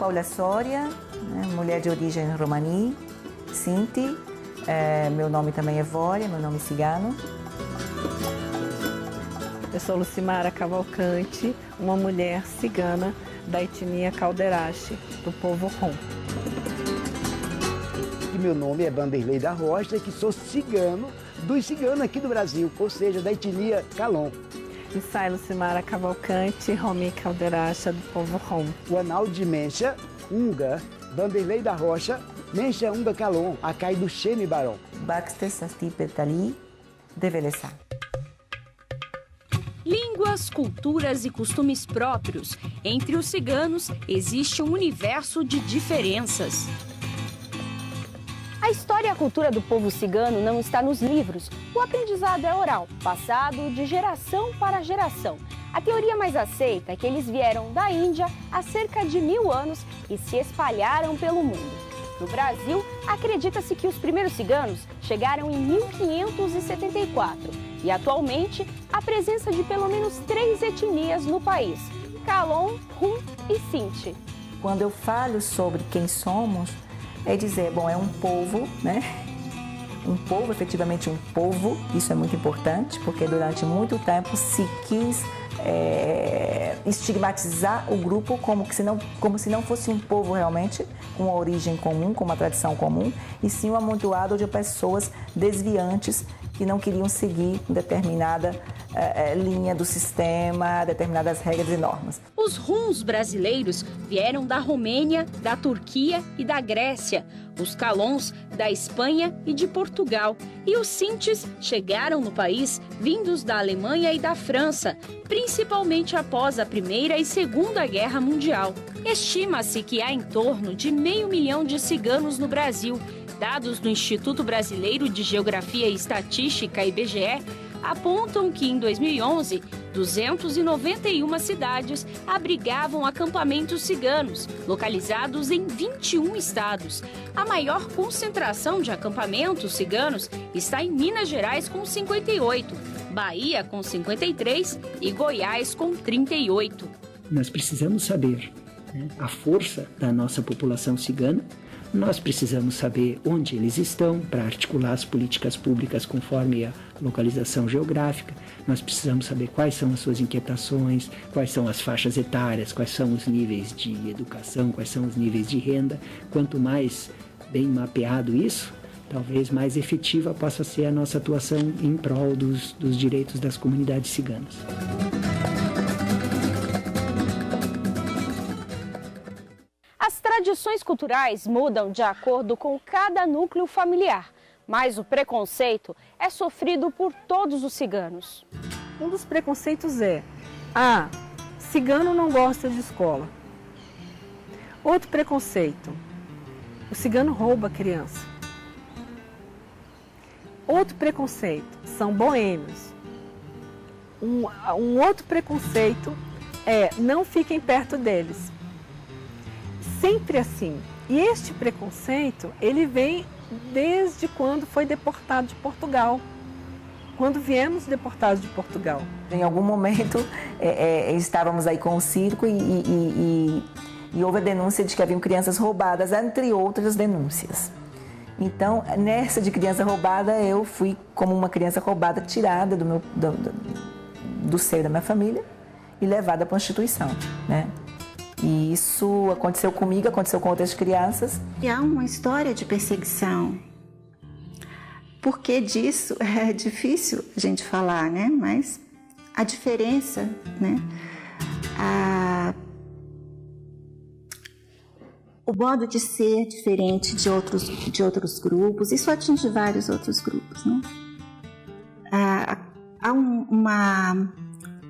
Paula Soria, né, mulher de origem romani, Sinti. Meu nome também é Vória, meu nome é cigano. Eu sou Lucimara Cavalcante, uma mulher cigana da etnia Calderashe, do povo Rom. E meu nome é Vanderlei da Rocha, que sou cigano dos ciganos aqui do Brasil, ou seja, da etnia Calon. E sai Lucimara Cavalcante, Romi Calderashe, do povo Rom. O anal de Mencha, Unga, Vanderlei da Rocha, Mencha Unga Calon, Acai do Cheme Barão. Baxter Sasti Petali, de Velessá. Línguas, culturas e costumes próprios. Entre os ciganos existe um universo de diferenças. A história e a cultura do povo cigano não está nos livros. O aprendizado é oral, passado de geração para geração. A teoria mais aceita é que eles vieram da Índia há cerca de 1000 anos e se espalharam pelo mundo. No Brasil, acredita-se que os primeiros ciganos chegaram em 1574 e atualmente há presença de pelo menos 3 etnias no país: Calon, Rum e Sinti. Quando eu falo sobre quem somos, é dizer, bom, é um povo, né? Um povo, efetivamente um povo, isso é muito importante, porque durante muito tempo se quis estigmatizar o grupo como se não fosse um povo realmente, com uma origem comum, com uma tradição comum, e sim um amontoado de pessoas desviantes que não queriam seguir determinada linha do sistema, determinadas regras e normas. Os Rums brasileiros vieram da Romênia, da Turquia e da Grécia. Os Calons da Espanha e de Portugal. E os Sintis chegaram no país vindos da Alemanha e da França, principalmente após a Primeira e Segunda Guerra Mundial. Estima-se que há em torno de 500 mil de ciganos no Brasil. Dados do Instituto Brasileiro de Geografia e Estatística, IBGE, apontam que em 2011, 291 cidades abrigavam acampamentos ciganos, localizados em 21 estados. A maior concentração de acampamentos ciganos está em Minas Gerais, com 58, Bahia, com 53 e Goiás, com 38. Nós precisamos saber, né, a força da nossa população cigana. Nós precisamos saber onde eles estão para articular as políticas públicas conforme a localização geográfica. Nós precisamos saber quais são as suas inquietações, quais são as faixas etárias, quais são os níveis de educação, quais são os níveis de renda. Quanto mais bem mapeado isso, talvez mais efetiva possa ser a nossa atuação em prol dos direitos das comunidades ciganas. As tradições culturais mudam de acordo com cada núcleo familiar, mas o preconceito é sofrido por todos os ciganos. Um dos preconceitos é: cigano não gosta de escola. Outro preconceito: o cigano rouba a criança. Outro preconceito: são boêmios. Um outro preconceito é: não fiquem perto deles. Sempre assim. E este preconceito, ele vem desde quando foi deportado de Portugal. Quando viemos deportados de Portugal. Em algum momento, estávamos aí com o circo e houve a denúncia de que haviam crianças roubadas, entre outras denúncias. Então, nessa de criança roubada, eu fui como uma criança roubada, tirada do seio da minha família e levada para a instituição, né? E isso aconteceu comigo, aconteceu com outras crianças. E há uma história de perseguição. Por que disso? É difícil a gente falar, né? Mas a diferença, né? O modo de ser diferente de outros grupos, isso atinge vários outros grupos, né?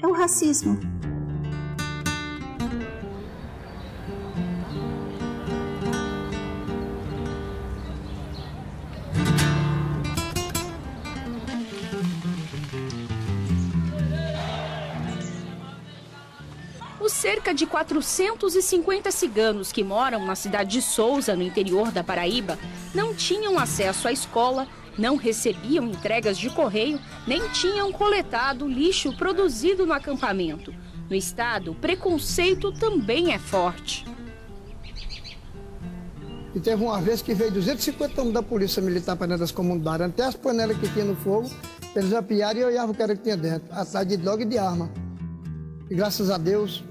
É o racismo. Os cerca de 450 ciganos que moram na cidade de Sousa, no interior da Paraíba, não tinham acesso à escola, não recebiam entregas de correio, nem tinham coletado lixo produzido no acampamento. No estado, o preconceito também é forte. E teve uma vez que veio 250 homens da polícia militar para dentro das comunidades, até as panelas que tinha no fogo, eles apiaram e olhavam o que era que tinha dentro, atrás de droga e de arma. E graças a Deus,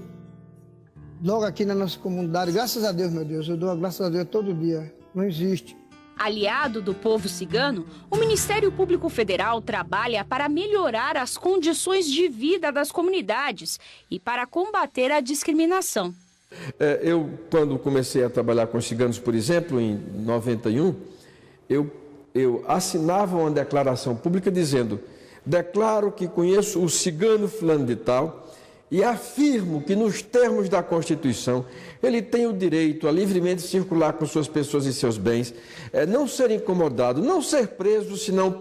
logo aqui na nossa comunidade, graças a Deus, meu Deus, eu dou graças a Deus todo dia, não existe. Aliado do povo cigano, o Ministério Público Federal trabalha para melhorar as condições de vida das comunidades e para combater a discriminação. Eu, quando comecei a trabalhar com os ciganos, por exemplo, em 91, eu assinava uma declaração pública dizendo: declaro que conheço o cigano fulano de tal e afirmo que, nos termos da Constituição, ele tem o direito a livremente circular com suas pessoas e seus bens, não ser incomodado, não ser preso, senão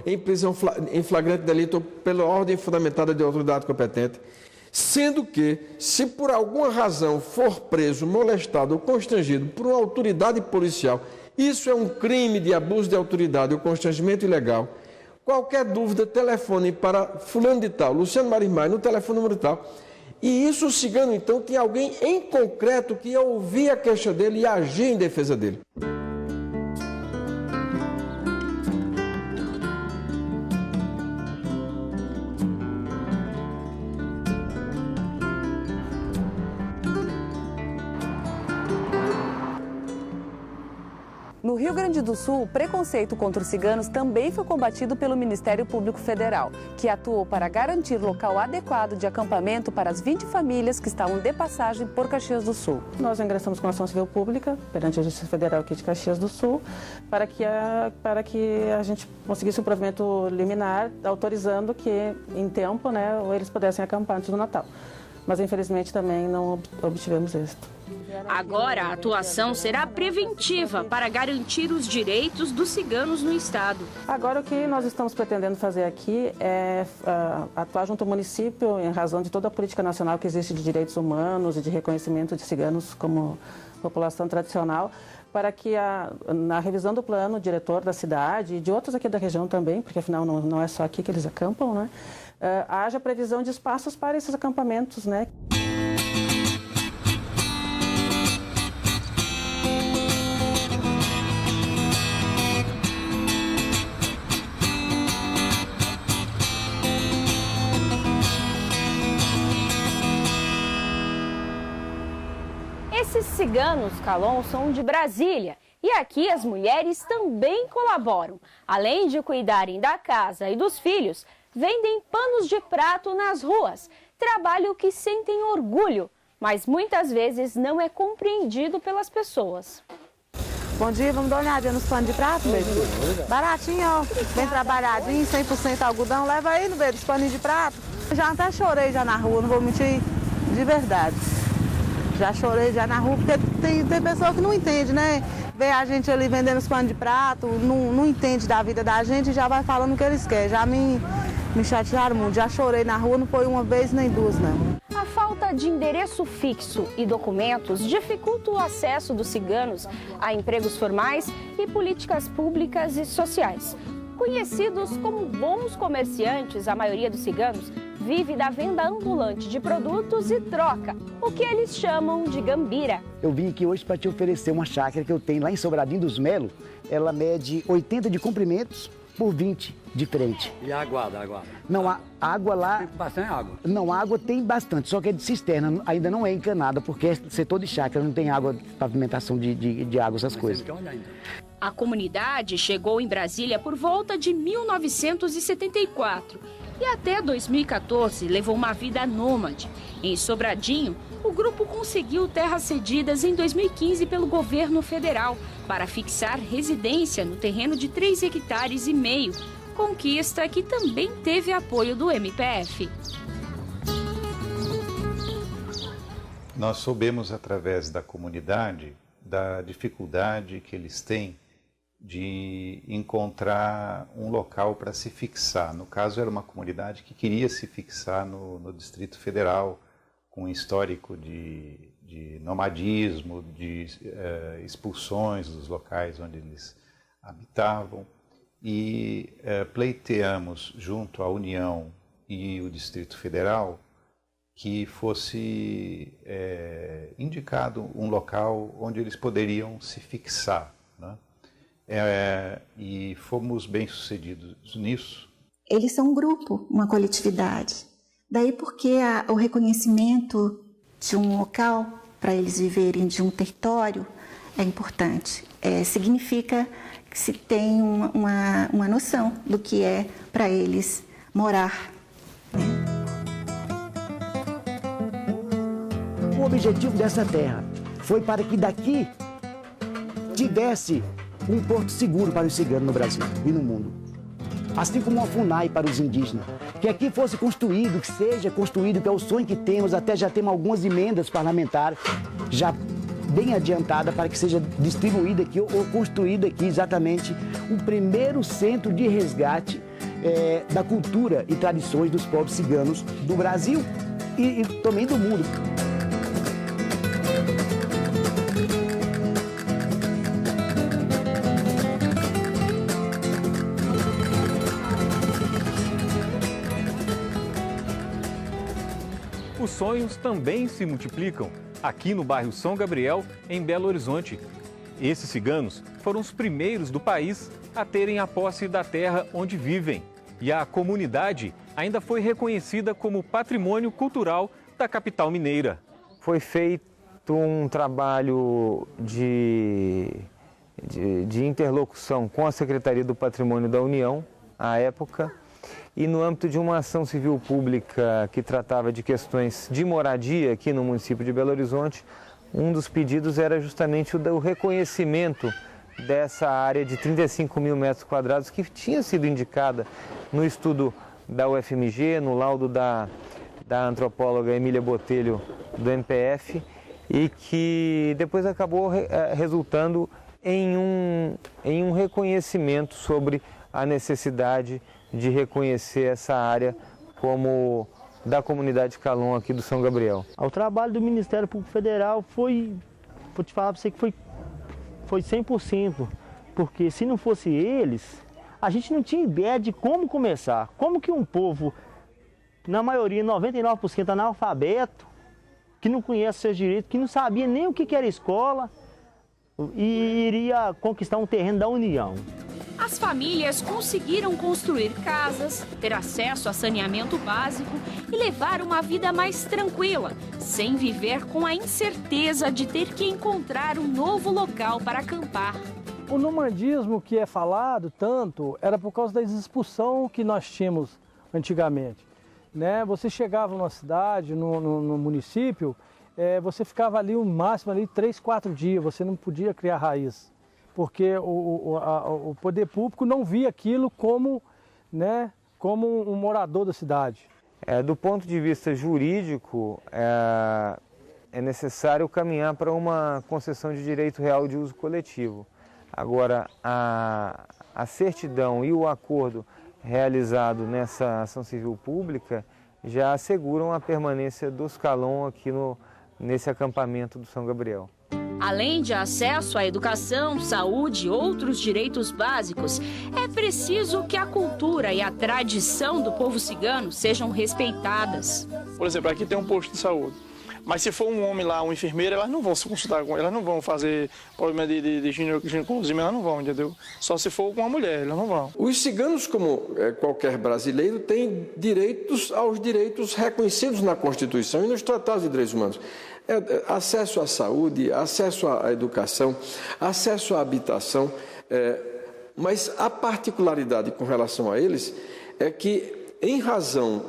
em prisão em flagrante delito ou pela ordem fundamentada de autoridade competente, sendo que, se por alguma razão for preso, molestado ou constrangido por uma autoridade policial, isso é um crime de abuso de autoridade ou constrangimento ilegal. Qualquer dúvida, telefone para fulano de tal, Luciano Marimai, no telefone número tal. E isso, o cigano, então, tinha alguém em concreto que ia ouvir a queixa dele e agir em defesa dele. No Rio Grande do Sul, o preconceito contra os ciganos também foi combatido pelo Ministério Público Federal, que atuou para garantir local adequado de acampamento para as 20 famílias que estavam de passagem por Caxias do Sul. Nós ingressamos com ação civil pública perante a Justiça Federal aqui de Caxias do Sul para que a gente conseguisse um provimento liminar autorizando que, em tempo, eles pudessem acampar antes do Natal. Mas, infelizmente, também não obtivemos êxito. Agora, a atuação será preventiva para garantir os direitos dos ciganos no estado. Agora, o que nós estamos pretendendo fazer aqui é atuar junto ao município, em razão de toda a política nacional que existe de direitos humanos e de reconhecimento de ciganos como população tradicional, para que na revisão do plano diretor da cidade e de outros aqui da região também, porque afinal não é só aqui que eles acampam, haja previsão de espaços para esses acampamentos, Esses ciganos calons são de Brasília e aqui as mulheres também colaboram. Além de cuidarem da casa e dos filhos, vendem panos de prato nas ruas, trabalho que sentem orgulho, mas muitas vezes não é compreendido pelas pessoas. Bom dia, vamos dar uma olhadinha nos panos de prato, bebê? Baratinho, ó, bem trabalhadinho, 100% algodão, leva aí no bebê, dos paninhos de prato. Já até chorei já na rua, não vou mentir, de verdade. Já chorei já na rua, porque tem pessoa que não entende, Vê a gente ali vendendo os panos de prato, não entende da vida da gente e já vai falando o que eles querem. Já me chatearam muito, já chorei na rua, não foi uma vez nem duas, não. A falta de endereço fixo e documentos dificulta o acesso dos ciganos a empregos formais e políticas públicas e sociais. Conhecidos como bons comerciantes, a maioria dos ciganos vive da venda ambulante de produtos e troca, o que eles chamam de gambira. Eu vim aqui hoje para te oferecer uma chácara que eu tenho lá em Sobradinho dos Melo. Ela mede 80 de comprimentos por 20 de frente. E a aguada? Não, a água lá... Tem bastante água? Não, a água tem bastante, só que é de cisterna, ainda não é encanada, porque é setor de chácara, não tem água, pavimentação de água, essas coisas. A comunidade chegou em Brasília por volta de 1974 e até 2014 levou uma vida nômade. Em Sobradinho, o grupo conseguiu terras cedidas em 2015 pelo governo federal para fixar residência no terreno de 3,5 hectares, conquista que também teve apoio do MPF. Nós soubemos através da comunidade da dificuldade que eles têm de encontrar um local para se fixar. No caso, era uma comunidade que queria se fixar no Distrito Federal, com um histórico de nomadismo, de expulsões dos locais onde eles habitavam, e pleiteamos junto à União e o Distrito Federal que fosse indicado um local onde eles poderiam se fixar, né? E fomos bem-sucedidos nisso. Eles são um grupo, uma coletividade. Daí porque o reconhecimento de um local para eles viverem, de um território, é importante. Significa que se tem uma noção do que é para eles morar. O objetivo dessa terra foi para que daqui tivesse um porto seguro para os ciganos no Brasil e no mundo. Assim como uma FUNAI para os indígenas. Que aqui fosse construído, que seja construído, que é o sonho que temos, até já temos algumas emendas parlamentares já bem adiantada para que seja distribuída aqui ou construída aqui exatamente o primeiro centro de resgate da cultura e tradições dos povos ciganos do Brasil e também do mundo. Os sonhos também se multiplicam aqui no bairro São Gabriel, em Belo Horizonte. Esses ciganos foram os primeiros do país a terem a posse da terra onde vivem. E a comunidade ainda foi reconhecida como patrimônio cultural da capital mineira. Foi feito um trabalho de interlocução com a Secretaria do Patrimônio da União, à época, e no âmbito de uma ação civil pública que tratava de questões de moradia aqui no município de Belo Horizonte, um dos pedidos era justamente o reconhecimento dessa área de 35 mil metros quadrados que tinha sido indicada no estudo da UFMG, no laudo da antropóloga Emília Botelho do MPF, e que depois acabou resultando em um reconhecimento sobre a necessidade de reconhecer essa área como da comunidade Calon aqui do São Gabriel. O trabalho do Ministério Público Federal vou te falar para você que foi 100%, porque se não fosse eles, a gente não tinha ideia de como começar. Como que um povo, na maioria, 99% analfabeto, que não conhece seus direitos, que não sabia nem o que era escola, e iria conquistar um terreno da União. As famílias conseguiram construir casas, ter acesso a saneamento básico e levar uma vida mais tranquila, sem viver com a incerteza de ter que encontrar um novo local para acampar. O nomandismo que é falado tanto era por causa da expulsão que nós tínhamos antigamente, né? Você chegava numa cidade, no município, você ficava ali o máximo 3, 4 dias, você não podia criar raiz. Porque o poder público não via aquilo como um morador da cidade. Do ponto de vista jurídico, é necessário caminhar para uma concessão de direito real de uso coletivo. Agora, a certidão e o acordo realizado nessa ação civil pública já asseguram a permanência dos Calon aqui nesse acampamento do São Gabriel. Além de acesso à educação, saúde e outros direitos básicos, é preciso que a cultura e a tradição do povo cigano sejam respeitadas. Por exemplo, aqui tem um posto de saúde, mas se for um homem lá, uma enfermeira, elas não vão se consultar com elas, não vão fazer problema de ginecologia, elas não vão, entendeu? Só se for com uma mulher, elas não vão. Os ciganos, como qualquer brasileiro, têm direitos aos direitos reconhecidos na Constituição e nos Tratados de Direitos Humanos. Acesso à saúde, acesso à educação, acesso à habitação, mas a particularidade com relação a eles é que, em razão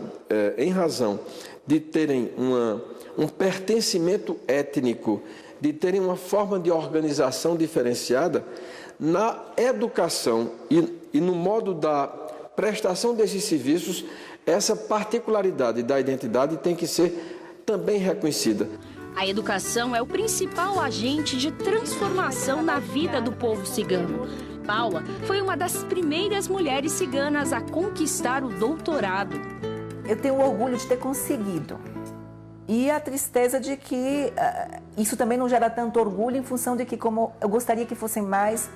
de terem um pertencimento étnico, de terem uma forma de organização diferenciada, na educação e no modo da prestação desses serviços, essa particularidade da identidade tem que ser também reconhecida. A educação é o principal agente de transformação na vida do povo cigano. Paula foi uma das primeiras mulheres ciganas a conquistar o doutorado. Eu tenho o orgulho de ter conseguido. E a tristeza de que isso também não gera tanto orgulho em função de que, como eu gostaria que fosse mais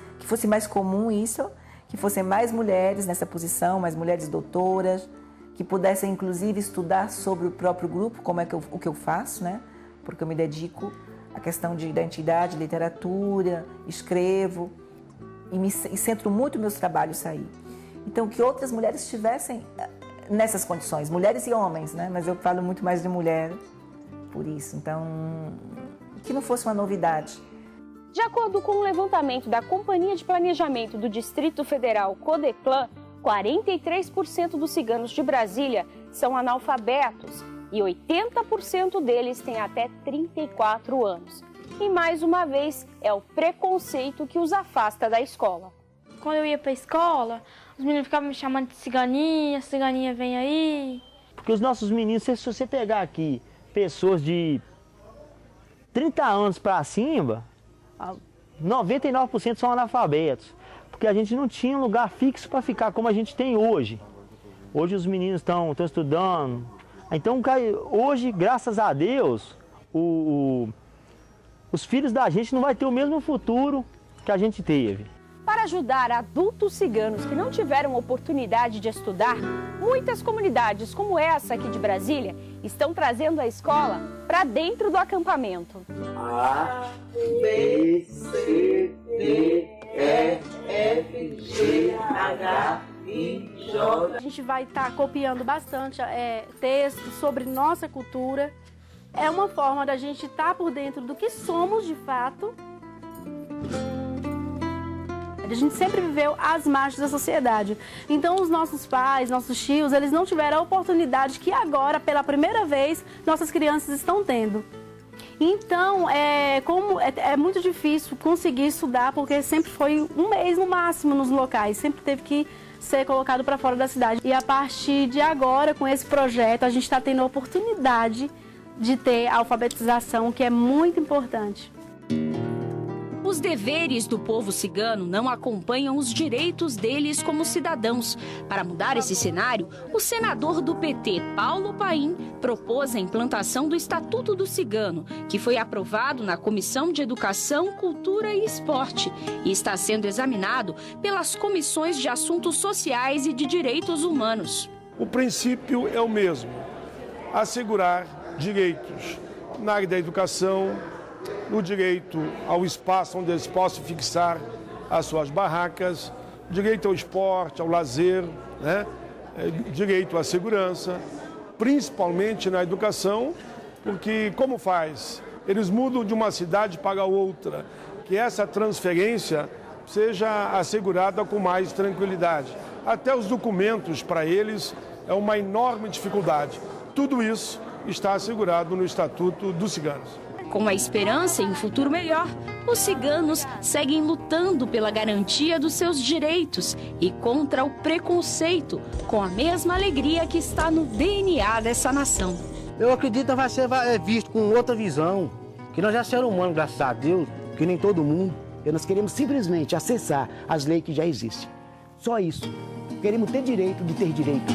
comum isso, que fossem mais mulheres nessa posição, mais mulheres doutoras, que pudessem inclusive estudar sobre o próprio grupo, como é que o que eu faço, né? Porque eu me dedico à questão de identidade, literatura, escrevo e centro muito meus trabalhos aí. Então, que outras mulheres estivessem nessas condições, mulheres e homens, né? Mas eu falo muito mais de mulher por isso. Então, que não fosse uma novidade. De acordo com o levantamento da Companhia de Planejamento do Distrito Federal, Codeplan, 43% dos ciganos de Brasília são analfabetos e 80% deles têm até 34 anos. E mais uma vez, é o preconceito que os afasta da escola. Quando eu ia para a escola, os meninos ficavam me chamando de ciganinha vem aí. Porque os nossos meninos, se você pegar aqui pessoas de 30 anos para cima, 99% são analfabetos. Porque a gente não tinha um lugar fixo para ficar como a gente tem hoje. Hoje os meninos estão estudando. Então hoje, graças a Deus, os filhos da gente não vão ter o mesmo futuro que a gente teve. Para ajudar adultos ciganos que não tiveram oportunidade de estudar, muitas comunidades como essa aqui de Brasília estão trazendo a escola para dentro do acampamento. A, B, C, D, E, F, G, H, I, J. A gente vai estar copiando bastante textos sobre nossa cultura. É uma forma da gente estar por dentro do que somos de fato. A gente sempre viveu às margens da sociedade. Então, os nossos pais, nossos tios, eles não tiveram a oportunidade que agora, pela primeira vez, nossas crianças estão tendo. Então, é muito difícil conseguir estudar, porque sempre foi um mês no máximo nos locais, sempre teve que ser colocado para fora da cidade. E a partir de agora, com esse projeto, a gente está tendo a oportunidade de ter a alfabetização, que é muito importante. Os deveres do povo cigano não acompanham os direitos deles como cidadãos. Para mudar esse cenário, o senador do PT, Paulo Paim, propôs a implantação do Estatuto do Cigano, que foi aprovado na Comissão de Educação, Cultura e Esporte e está sendo examinado pelas Comissões de Assuntos Sociais e de Direitos Humanos. O princípio é o mesmo: assegurar direitos na área da educação, no direito ao espaço onde eles possam fixar as suas barracas, direito ao esporte, ao lazer, né? Direito à segurança, principalmente na educação, porque como faz? Eles mudam de uma cidade para outra, que essa transferência seja assegurada com mais tranquilidade. Até os documentos para eles é uma enorme dificuldade. Tudo isso está assegurado no Estatuto dos Ciganos. Com a esperança em um futuro melhor, os ciganos seguem lutando pela garantia dos seus direitos e contra o preconceito, com a mesma alegria que está no DNA dessa nação. Eu acredito que vai ser visto com outra visão, que nós já somos humanos, graças a Deus, que nem todo mundo. E nós queremos simplesmente acessar as leis que já existem. Só isso. Queremos ter direito de ter direito.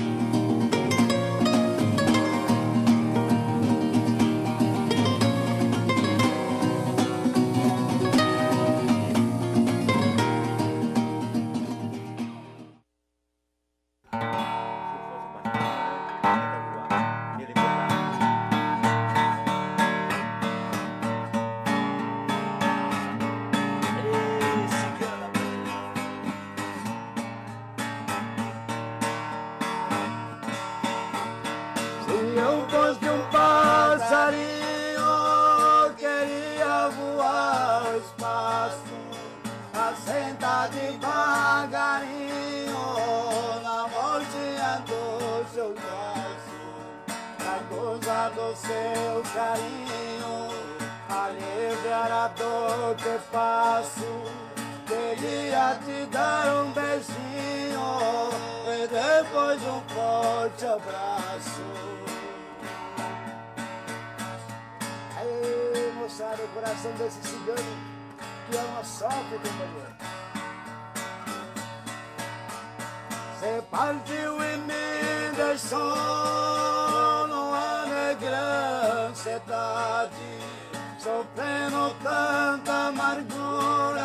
do seu carinho, aliviar a dor que passo. Queria te dar um beijinho e depois um forte abraço. Aí, moçada, o coração desse cigano que é uma sofre, companheiro. Você partiu e me deixou numa negra cidade, sofrendo tanta amargura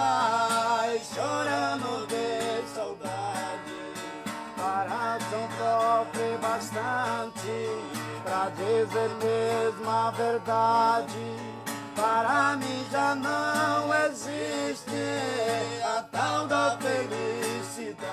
e chorando de saudade. Para coração sofre bastante pra dizer mesmo a verdade. Para mim já não existe a tal da felicidade.